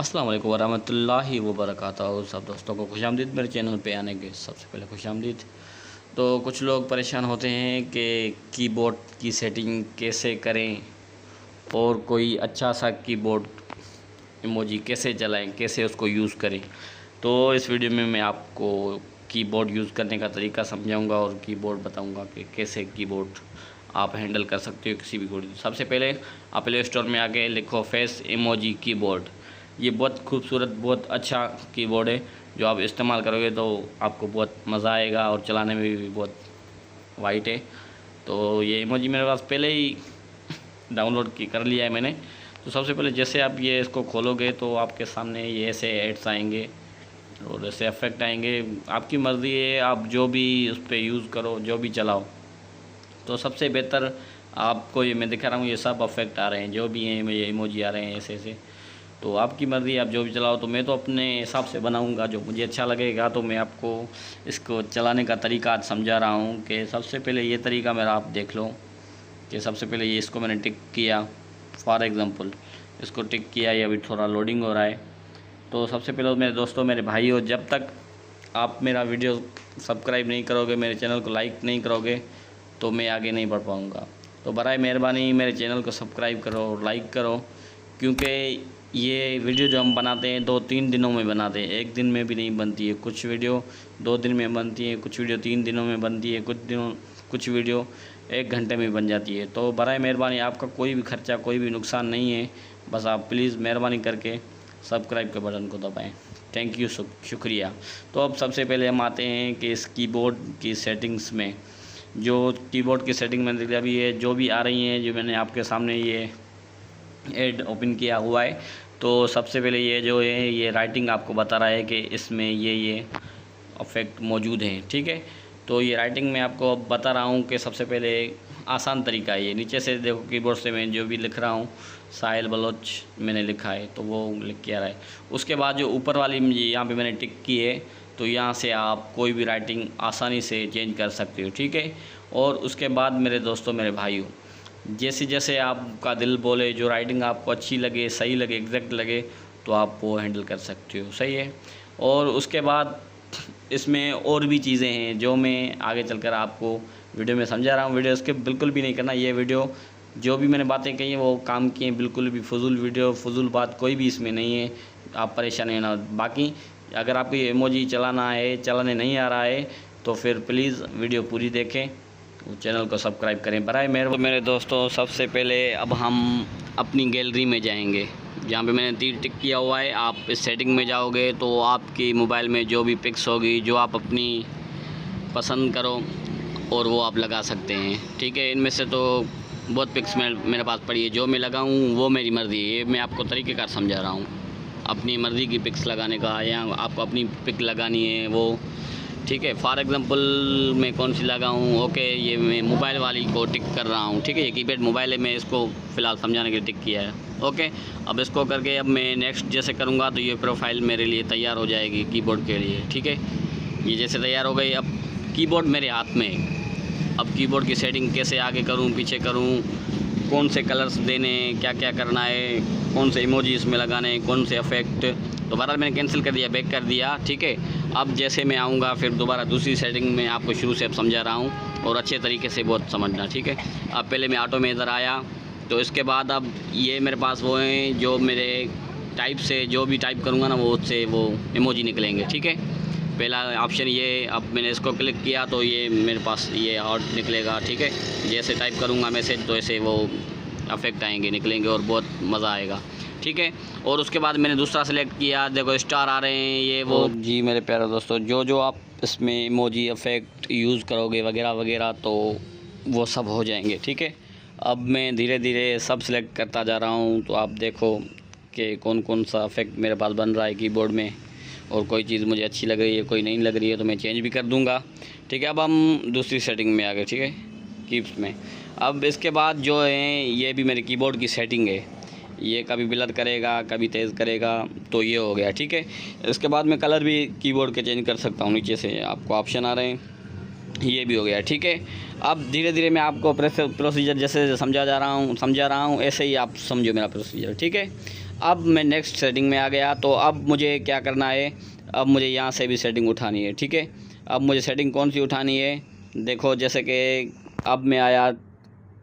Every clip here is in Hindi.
अस्सलाम वालेकुम वरहमतुल्लाहि वबरकातुहू। सब दोस्तों को खुशामदीद मेरे चैनल पे आने के सबसे पहले खुशामदीद। तो कुछ लोग परेशान होते हैं कि कीबोर्ड की सेटिंग कैसे करें और कोई अच्छा सा कीबोर्ड इमोजी कैसे चलाएं, कैसे उसको यूज़ करें। तो इस वीडियो में मैं आपको कीबोर्ड यूज़ करने का तरीका समझाऊंगा और कीबोर्ड बताऊंगा कि कैसे कीबोर्ड आप हैंडल कर सकते हो किसी भी कीबोर्ड। सबसे पहले आप प्ले स्टोर में आके लिखो फेस इमोजी कीबोर्ड। ये बहुत खूबसूरत, बहुत अच्छा कीबोर्ड है जो आप इस्तेमाल करोगे तो आपको बहुत मज़ा आएगा और चलाने में भी बहुत वाइट है। तो ये इमोजी मेरे पास पहले ही डाउनलोड कर लिया है मैंने। तो सबसे पहले जैसे आप ये इसको खोलोगे तो आपके सामने ये ऐसे एड्स आएंगे और ऐसे इफेक्ट आएंगे। आपकी मर्ज़ी है, आप जो भी उस पर यूज़ करो, जो भी चलाओ। तो सबसे बेहतर आपको ये मैं दिखा रहा हूँ, ये सब इफेक्ट आ रहे हैं जो भी हैं, ये इमोजी आ रहे हैं ऐसे ऐसे। तो आपकी मर्ज़ी, आप जो भी चलाओ। तो मैं तो अपने हिसाब से बनाऊंगा, जो मुझे अच्छा लगेगा। तो मैं आपको इसको चलाने का तरीका आज समझा रहा हूँ कि सबसे पहले ये तरीका मेरा आप देख लो कि सबसे पहले ये इसको मैंने टिक किया। फॉर एग्ज़ाम्पल इसको टिक किया, ये अभी थोड़ा लोडिंग हो रहा है। तो सबसे पहले मेरे दोस्तों, मेरे भाइयों, जब तक आप मेरा वीडियो सब्सक्राइब नहीं करोगे, मेरे चैनल को लाइक नहीं करोगे तो मैं आगे नहीं बढ़ पाऊँगा। तो बराए मेहरबानी मेरे चैनल को सब्सक्राइब करो और लाइक करो, क्योंकि ये वीडियो जो हम बनाते हैं 2-3 दिनों में बनाते हैं, एक दिन में भी नहीं बनती है। कुछ वीडियो 2 दिन में बनती है, कुछ वीडियो 3 दिनों में बनती है, कुछ वीडियो 1 घंटे में बन जाती है। तो बराए मेहरबानी आपका कोई भी खर्चा, कोई भी नुकसान नहीं है। बस आप प्लीज़ मेहरबानी करके सब्सक्राइब के बटन को दबाएं। थैंक यू, शुक्रिया। तो अब सबसे पहले हम आते हैं कि इस कीबोर्ड की सेटिंग्स में, जो कीबोर्ड की सेटिंग मैंने अभी ये जो भी आ रही हैं, जो मैंने आपके सामने ये ऐड ओपन किया हुआ है। तो सबसे पहले ये जो है ये राइटिंग आपको बता रहा है कि इसमें ये इफेक्ट मौजूद हैं, ठीक है। तो ये राइटिंग में आपको अब बता रहा हूँ कि सबसे पहले आसान तरीका है ये। नीचे से देखो कीबोर्ड से मैं जो भी लिख रहा हूँ, साहिल बलोच मैंने लिखा है तो वो लिख के आ रहा है। उसके बाद जो ऊपर वाली यहाँ पे मैंने टिक की है, तो यहाँ से आप कोई भी राइटिंग आसानी से चेंज कर सकते हो, ठीक है। और उसके बाद मेरे दोस्तों, मेरे भाइयों, जैसे जैसे आपका दिल बोले, जो राइटिंग आपको अच्छी लगे, सही लगे, एग्जैक्ट लगे, तो आप वो हैंडल कर सकते हो, सही है। और उसके बाद इसमें और भी चीज़ें हैं जो मैं आगे चलकर आपको वीडियो में समझा रहा हूँ। वीडियो स्किप बिल्कुल भी नहीं करना। ये वीडियो जो भी मैंने बातें कही हैं वो काम की हैं, बिल्कुल भी फजूल वीडियो, फजूल बात कोई भी इसमें नहीं है। आप परेशान नहीं होना। बाकी अगर आपको ये इमोजी चलाना है, चलाने नहीं आ रहा है, तो फिर प्लीज़ वीडियो पूरी देखें, चैनल को सब्सक्राइब करें बराए मेहरबानी। मेरे दोस्तों, सबसे पहले अब हम अपनी गैलरी में जाएंगे, जहाँ पे मैंने तीर टिक किया हुआ है। आप इस सेटिंग में जाओगे तो आपकी मोबाइल में जो भी पिक्स होगी, जो आप अपनी पसंद करो और वो आप लगा सकते हैं, ठीक है। इनमें से तो बहुत पिक्स मेरे पास पड़ी है, जो मैं लगाऊँ वो मेरी मर्ज़ी है। ये मैं आपको तरीक़ेकार समझा रहा हूँ, अपनी मर्ज़ी की पिक्स लगाने का, या आपको अपनी पिक लगानी है वो, ठीक है। फॉर एग्ज़ाम्पल मैं कौन सी लगाऊँ, ओके, ये मैं मोबाइल वाली को टिक कर रहा हूँ, ठीक है। ये कीपैड मोबाइल है, मैं इसको फ़िलहाल समझाने के लिए टिक किया है, ओके। अब इसको करके अब मैं नेक्स्ट जैसे करूँगा तो ये प्रोफाइल मेरे लिए तैयार हो जाएगी कीबोर्ड के लिए, ठीक है। ये जैसे तैयार हो गई, अब कीबोर्ड मेरे हाथ में है। अब कीबोर्ड की सेटिंग कैसे आगे करूँ, पीछे करूँ, कौन से कलर्स देने, क्या क्या करना है, कौन से इमोजी इसमें लगाने, कौन से इफेक्ट, तो बहरहाल मैंने कैंसिल कर दिया, बैक कर दिया, ठीक है। अब जैसे मैं आऊँगा फिर दोबारा दूसरी सेटिंग में आपको शुरू से अब समझा रहा हूँ और अच्छे तरीके से बहुत समझना, ठीक है। अब पहले मैं ऑटो में इधर आया, तो इसके बाद अब ये मेरे पास वो हैं जो मेरे टाइप से जो भी टाइप करूँगा ना वो उससे वो इमोजी निकलेंगे, ठीक है। पहला ऑप्शन ये, अब मैंने इसको क्लिक किया तो ये मेरे पास ये और निकलेगा, ठीक है। जैसे टाइप करूँगा मैसेज तो ऐसे वो इफेक्ट आएंगे, निकलेंगे और बहुत मज़ा आएगा, ठीक है। और उसके बाद मैंने दूसरा सेलेक्ट किया, देखो स्टार आ रहे हैं, ये वो। जी मेरे प्यारे दोस्तों, जो जो आप इसमें इमोजी इफेक्ट यूज़ करोगे वगैरह वगैरह तो वो सब हो जाएंगे, ठीक है। अब मैं धीरे धीरे सब सेलेक्ट करता जा रहा हूँ, तो आप देखो कि कौन कौन सा इफेक्ट मेरे पास बन रहा है कीबोर्ड में, और कोई चीज़ मुझे अच्छी लग रही है, कोई नहीं लग रही है तो मैं चेंज भी कर दूँगा, ठीक है। अब हम दूसरी सेटिंग में आ गए, ठीक है, कीप्स में। अब इसके बाद जो है ये भी मेरे कीबोर्ड की सेटिंग है, ये कभी ब्लर करेगा, कभी तेज़ करेगा, तो ये हो गया, ठीक है। इसके बाद मैं कलर भी कीबोर्ड के चेंज कर सकता हूँ, नीचे से आपको ऑप्शन आ रहे हैं, ये भी हो गया, ठीक है। अब धीरे धीरे मैं आपको प्रोसीजर जैसे समझा रहा हूँ ऐसे ही आप समझो मेरा प्रोसीजर, ठीक है। अब मैं नेक्स्ट सेटिंग में आ गया। तो अब मुझे क्या करना है, अब मुझे यहाँ से भी सेटिंग उठानी है, ठीक है। अब मुझे सेटिंग कौन सी उठानी है, देखो जैसे कि अब मैं आया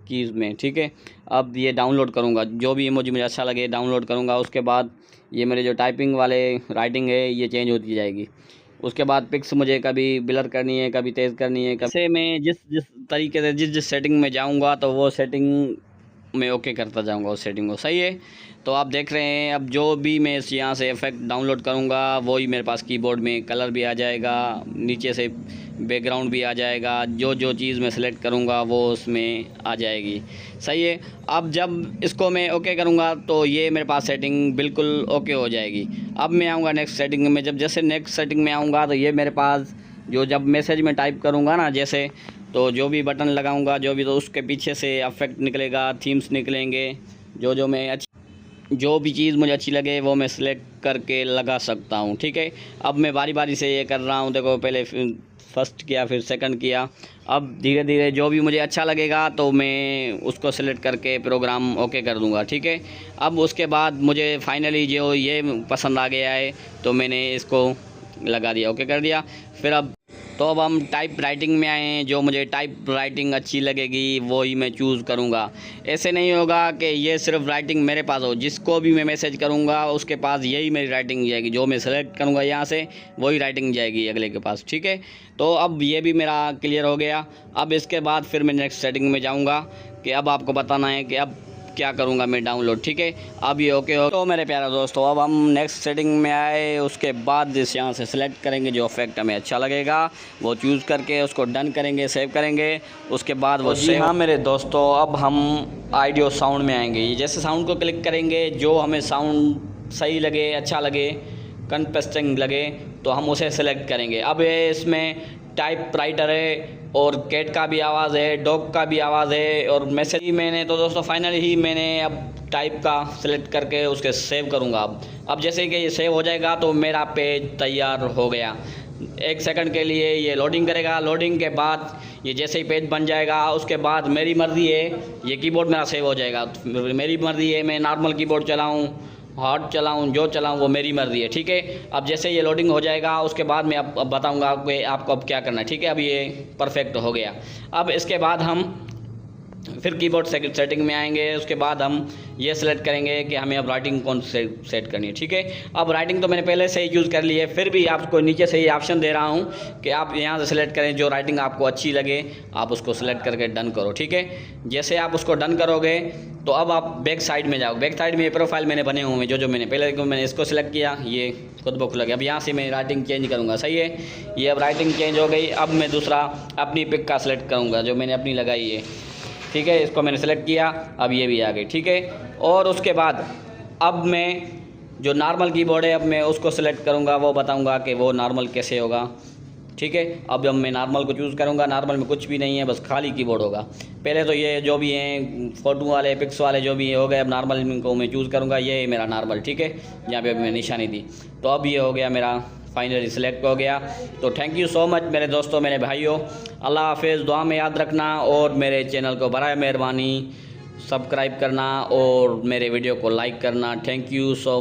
कीज़ में, ठीक है। अब ये डाउनलोड करूँगा, जो भी इमोजी मुझे अच्छा लगे डाउनलोड करूँगा। उसके बाद ये मेरे जो टाइपिंग वाले राइटिंग है ये चेंज होती जाएगी। उसके बाद पिक्स मुझे कभी ब्लर करनी है, कभी तेज़ करनी है, कभी से मैं जिस तरीके से जिस सेटिंग में जाऊँगा तो वो सेटिंग मैं ओके करता जाऊँगा उस सेटिंग को, सही है। तो आप देख रहे हैं अब जो भी मैं यहाँ से इफेक्ट डाउनलोड करूँगा वही मेरे पास कीबोर्ड में कलर भी आ जाएगा, नीचे से बैकग्राउंड भी आ जाएगा, जो चीज़ मैं सेलेक्ट करूँगा वो उसमें आ जाएगी, सही है। अब जब इसको मैं ओके करूँगा तो ये मेरे पास सेटिंग बिल्कुल ओके हो जाएगी। अब मैं आऊँगा नेक्स्ट सेटिंग में। जब जैसे नेक्स्ट सेटिंग में आऊँगा तो ये मेरे पास जब मैसेज में टाइप करूँगा ना, जैसे तो जो भी बटन लगाऊंगा जो भी, तो उसके पीछे से इफेक्ट निकलेगा, थीम्स निकलेंगे, जो भी चीज़ मुझे अच्छी लगे वो मैं सिलेक्ट करके लगा सकता हूँ, ठीक है। अब मैं बारी बारी से ये कर रहा हूँ, देखो पहले फर्स्ट किया फिर सेकंड किया। अब धीरे धीरे जो भी मुझे अच्छा लगेगा तो मैं उसको सिलेक्ट करके प्रोग्राम ओके कर दूँगा, ठीक है। अब उसके बाद मुझे फाइनली जो ये पसंद आ गया है तो मैंने इसको लगा दिया, ओके कर दिया। फिर अब हम टाइप राइटिंग में आए हैं। जो मुझे टाइप राइटिंग अच्छी लगेगी वो ही मैं चूज़ करूँगा। ऐसे नहीं होगा कि ये सिर्फ राइटिंग मेरे पास हो, जिसको भी मैं मैसेज करूँगा उसके पास यही मेरी राइटिंग जाएगी। जो मैं सेलेक्ट करूँगा यहाँ से वही राइटिंग जाएगी अगले के पास, ठीक है। तो अब ये भी मेरा क्लियर हो गया। अब इसके बाद फिर मैं नेक्स्ट सेटिंग में जाऊँगा कि अब आपको बताना है कि अब क्या करूँगा मैं डाउनलोड, ठीक है। अब ये ओके हो। तो मेरे प्यारे दोस्तों अब हम नेक्स्ट सेटिंग में आए। उसके बाद इस यहाँ से सिलेक्ट करेंगे, जो इफेक्ट हमें अच्छा लगेगा वो चूज़ करके उसको डन करेंगे, सेव करेंगे। उसके बाद वो सेव। हाँ मेरे दोस्तों अब हम ऑडियो साउंड में आएंगे। जैसे साउंड को क्लिक करेंगे, जो हमें साउंड सही लगे, अच्छा लगे, कंट्रास्टिंग लगे तो हम उसे सेलेक्ट करेंगे। अब ये इसमें टाइप राइटर है और कैट का भी आवाज़ है, डॉग का भी आवाज़ है और मैसेज ही मैंने तो दोस्तों फाइनली ही मैंने अब टाइप का सिलेक्ट करके उसके सेव करूँगा। अब जैसे कि ये सेव हो जाएगा तो मेरा पेज तैयार हो गया। 1 सेकंड के लिए ये लोडिंग करेगा। लोडिंग के बाद ये जैसे ही पेज बन जाएगा उसके बाद मेरी मर्ज़ी है, ये कीबोर्ड मेरा सेव हो जाएगा। मेरी मर्ज़ी है मैं नॉर्मल कीबोर्ड चलाऊँ, हार्ड चलाऊँ, जो चलाऊँ वो मेरी मर्ज़ी है, ठीक है। अब जैसे ये लोडिंग हो जाएगा उसके बाद मैं अब बताऊँगा कि आपको अब क्या करना है, ठीक है। अब ये परफेक्ट हो गया। अब इसके बाद हम फिर कीबोर्ड सेटिंग में आएंगे। उसके बाद हम ये सेलेक्ट करेंगे कि हमें अब राइटिंग कौन से सेट करनी है, ठीक है। अब राइटिंग तो मैंने पहले से ही यूज़ कर ली है, फिर भी आपको नीचे से ये ऑप्शन दे रहा हूँ कि आप यहाँ से सिलेक्ट करें, जो राइटिंग आपको अच्छी लगे आप उसको सिलेक्ट करके डन करो, ठीक है। जैसे आप उसको डन करोगे तो अब आप बैक साइड में जाओ। बैक साइड में ये प्रोफाइल मैंने बने हुए हैं, जो मैंने पहले मैंने इसको सिलेक्ट किया, ये खुद ब खुद लगे। अब यहाँ से मैं राइटिंग चेंज करूँगा, सही है। ये अब राइटिंग चेंज हो गई। अब मैं दूसरा अपनी पिक का सिलेक्ट करूँगा, जो मैंने अपनी लगाई है, ठीक है। इसको मैंने सेलेक्ट किया, अब ये भी आ गई, ठीक है। और उसके बाद अब मैं जो नॉर्मल कीबोर्ड है अब मैं उसको सेलेक्ट करूँगा, वो बताऊँगा कि वो नॉर्मल कैसे होगा, ठीक है। अब मैं नॉर्मल को चूज़ करूँगा। नॉर्मल में कुछ भी नहीं है, बस खाली कीबोर्ड होगा। पहले तो ये जो भी हैं फ़ोटो वाले, पिक्स वाले जो भी हो गए, अब नॉर्मल को मैं चूज़ करूँगा। ये है मेरा नॉर्मल, ठीक है, जहाँ पे अभी मैं निशानी दी। तो अब ये हो गया मेरा फाइनली सिलेक्ट हो गया। तो थैंक यू सो मच मेरे दोस्तों, मेरे भाइयों। अल्लाह हाफिज़। दुआ में याद रखना और मेरे चैनल को बराए मेहरबानी सब्सक्राइब करना और मेरे वीडियो को लाइक करना। Thank you so